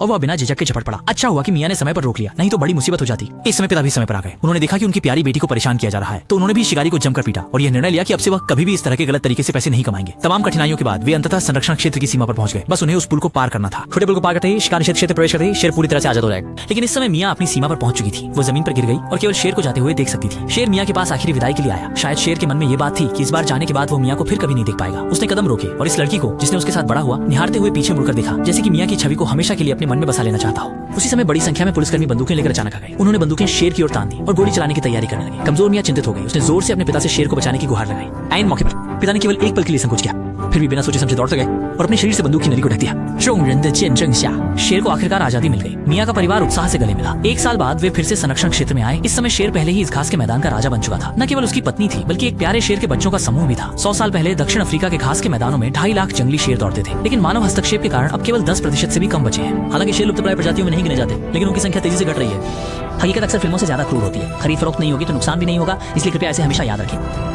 और वो बिना झिझक के झपट पड़ा। अच्छा हुआ कि मियां ने समय पर रोक लिया, नहीं तो बड़ी मुसीबत हो जाती। इस समय पिता भी समय पर आ गए। उन्होंने देखा कि उनकी प्यारी बेटी को परेशान किया जा रहा है, तो उन्होंने भी शिकारी को जमकर पीटा और यह निर्णय लिया कि अब से वह कभी भी इस तरह के गलत तरीके से पैसे नहीं कमाएंगे। तमाम कठिनाइयों के बाद वे अंततः संरक्षण क्षेत्र की सीमा पर पहुंच गए। बस उन्हें उस पुल को पार करना था। छोटे पुल को पार करते ही शिकारी क्षेत्र प्रवेश करते ही शेर पूरी तरह से आजाद हो जाएगा। लेकिन इस समय मियां अपनी सीमा पर पहुंच चुकी थी। वो जमीन पर गिर गई और केवल शेर को जाते हुए देख सकती थी। शेर मियां के पास आखिरी विदाई के लिए आया। शायद शेर के मन में ये बात थी कि इस बार जाने के बाद वो मियां को फिर कभी नहीं देख पाएगा। उसने कदम रोके और इस लड़की को, जिसने उसके साथ बड़ा हुआ, निहारते हुए पीछे मुड़कर देखा, जैसे कि मियां की छवि को हमेशा के लिए अपने मन में बसा लेना चाहता हो। उसी समय बड़ी संख्या में पुलिसकर्मी बंदूकें लेकर अचानक आ गए। उन्होंने बंदूकें शेर की ओर तान दी और गोली चलाने की तैयारी करने लगे। कमजोर मियां चिंतित हो गई। उसने जोर से अपने पिता से शेर को बचाने की गुहार लगाई। ऐन मौके पर पिता ने केवल एक पल के लिए संकोच किया, फिर भी बिना सोचे समझे दौड़ते गए और अपने शरीर से बंदूक की नली को ढक दिया। शेर को आखिरकार आजादी मिल गई। मियां का परिवार उत्साह से गले मिला। एक साल बाद वे फिर से संरक्षण क्षेत्र में आए। इस समय शेर पहले ही इस घास के मैदान का राजा बन चुका था। न केवल उसकी पत्नी थी, बल्कि एक प्यारे शेर के बच्चों का समूह भी था। 100 साल पहले दक्षिण अफ्रीका के घास के मैदानों में 2.5 लाख जंगली शेर दौड़ते थे, लेकिन मानव हस्तक्षेप के कारण अब केवल 10% से भी कम बचे हैं। हालांकि शेर लुप्तप्राय प्रजातियों में नहीं गिने जाते, लेकिन उनकी संख्या तेजी से घट रही है। हकीकत अक्सर फिल्मों से ज्यादा क्रूर होती है। खरीद फरोख्त नहीं होगी तो नुकसान भी नहीं होगा, इसलिए कृपया इसे हमेशा याद रखें।